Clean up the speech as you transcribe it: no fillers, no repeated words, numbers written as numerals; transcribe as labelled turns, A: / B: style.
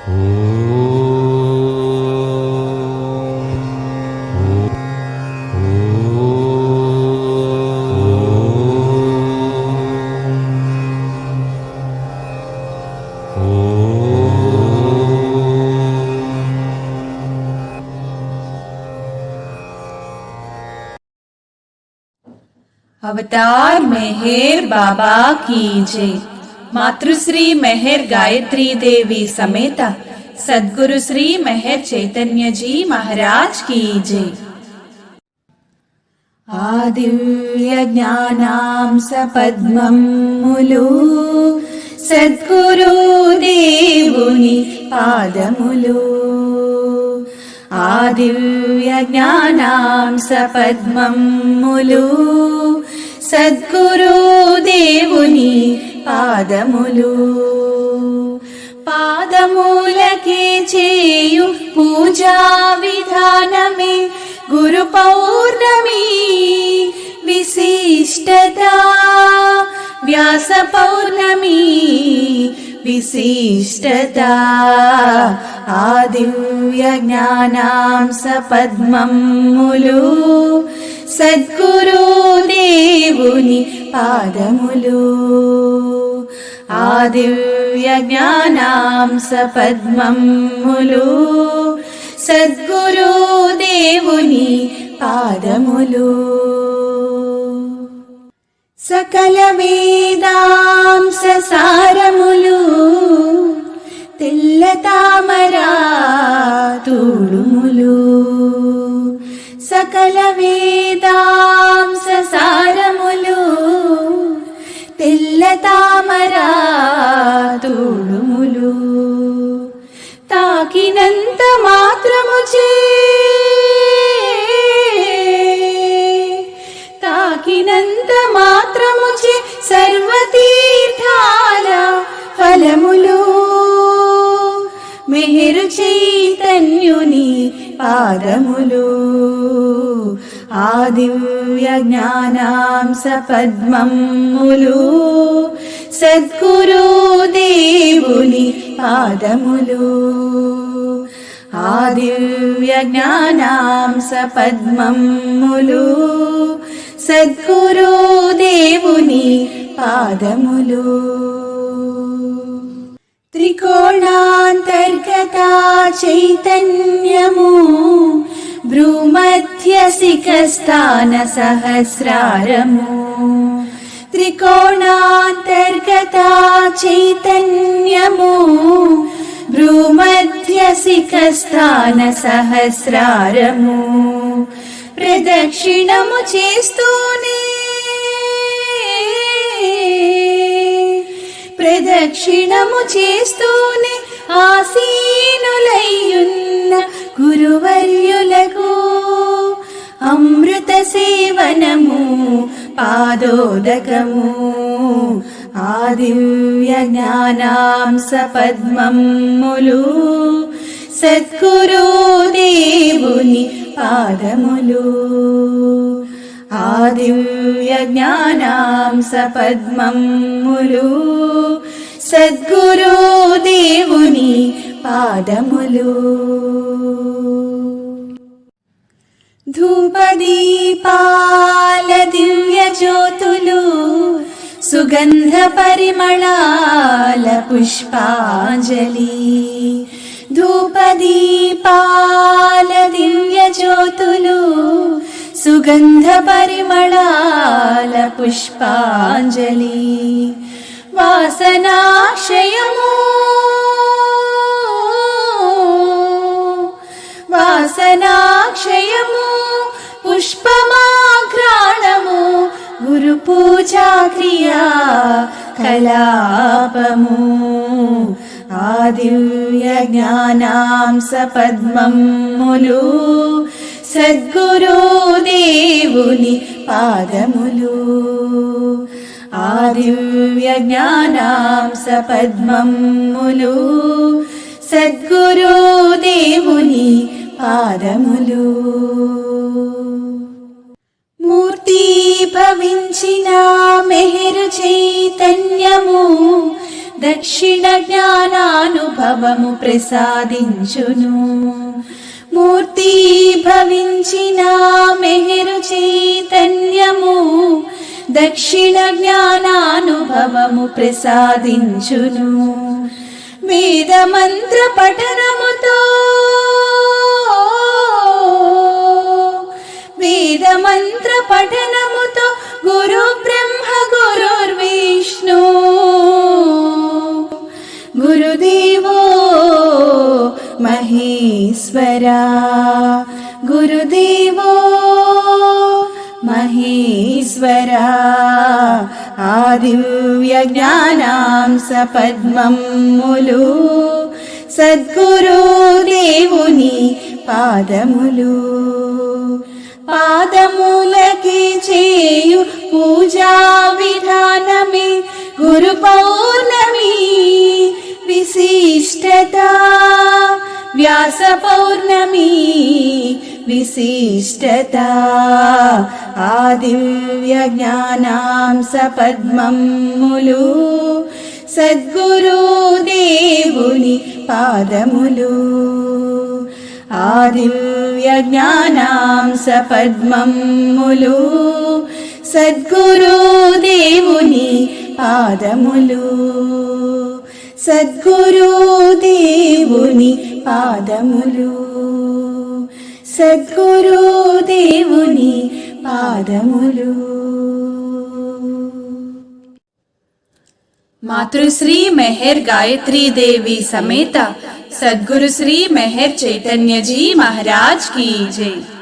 A: अवतार मेहर बाबा की जय। मातृश्री मेहर गायत्री देवी समेत सद्गुरु श्री मेहर चैतन्य जी महाराज की जय। आदिव्य ज्ञानांश पद्ममुलु सद्गुरु దేవుని పాదములు। आदिव्य ज्ञानांश पद्ममुलु सद्गुरु దేవుని పాదములు। పాదములకే చేయు పూజా విధానమే గురు పౌర్ణమి విశిష్టత। వ్యాస పౌర్ణమి విశిష్టత। ఆదివ్య జ్ఞానాంశ పద్మములు సద్గురు దేవుని పాదములు। ఆదివ్య జ్ఞానాంశ పద్మములు సద్గురు దేవుని పాదములు। సకల వేదాంశ సారములు తెల్ల తామరా తూడుములు। సకల వేదాంశ సారములు తెల్ల తామరా తూడుములు। తాకినంత మాత్రముచే తాకినంత మాత్రముచే సర్వతీర్థాల ఫలములు। మెహరు చైతన్యుని పాదములు। ఆదివ్య జ్ఞానాంశ పద్మములు సద్గురు దేవుని పాదములు। ఆదివ్య జ్ఞానాంశ పద్మములు సద్గురు దేవుని పాదములు। త్రికోణాంతర్గత చైతన్యము భ్రూమధ్య శిఖస్థాన సహస్రారము। త్రికోణాంతర్గత చైతన్యము భ్రూమధ్య శిఖస్థాన సహస్రారము। ప్రదక్షిణము చేస్తూనే ప్రదక్షిణము చేస్తూనే ఆసీనులయ్యున్న గురువర్యులకు అమృత సేవనము పాదోదకము। ఆదివ్య జ్ఞానాంశ పద్మములు సద్గురు దేవుని పాదములు। ఆదివ్య జ్ఞానాంశ పద్మములు సద్గురు దేవుని పాదములు। ధూపదీపాల దివ్య జ్యోతులు సుగంధ పరిమళాల పుష్పాంజలి। ధూపదీపాల దివ్య జ్యోతులు సుగంధ పరిమళాల పుష్పాంజలి। వాసనాక్షయము వాసనాక్షయము పుష్పమాఘ్రాణము గురు పూజా క్రియా కలాపము। ఆదివ్య జ్ఞానాంశ పద్మములు సద్గురు దేవుని పాదములు। ఆదివ్య జ్ఞానాంశ పద్మములు సద్గురు దేవుని పాదములు। మూర్తి భవించిన మెహరు చైతన్యము దక్షిణ జ్ఞానానుభవము ప్రసాదించును. మూర్తి భవించిన మెహరు చైతన్యము దక్షిణ జ్ఞానానుభవము ప్రసాదించును. వేద మంత్ర పఠనముతో గురు బ్రహ్మ గురుర్విష్ణు గురుదేవో మహేశ్వరా గురుదేవో మహేశ్వరా. ఆ దివ్య జ్ఞానాంశ పద్మములు సద్గురు దేవుని పాదములు. పాదములకి చేయు పూజా విధానమే గురు పౌర్ణమి విశిష్టత. వ్యాస పౌర్ణమి విశిష్టత. ఆ దివ్య జ్ఞానాంశ పద్మములు సద్గురు దేవుని పాదములు. ఆ దివ్య జ్ఞానాంశ పద్మములు సద్గురు దేవుని పాదములు. సద్గురు దేవుని పాదములు. సద్గురు దేవుని పాదములు. మాతృశ్రీ మెహర్ గాయత్రీ దేవి సమేత సద్గురు శ్రీ మెహర్ చైతన్య జీ महाराज की जय।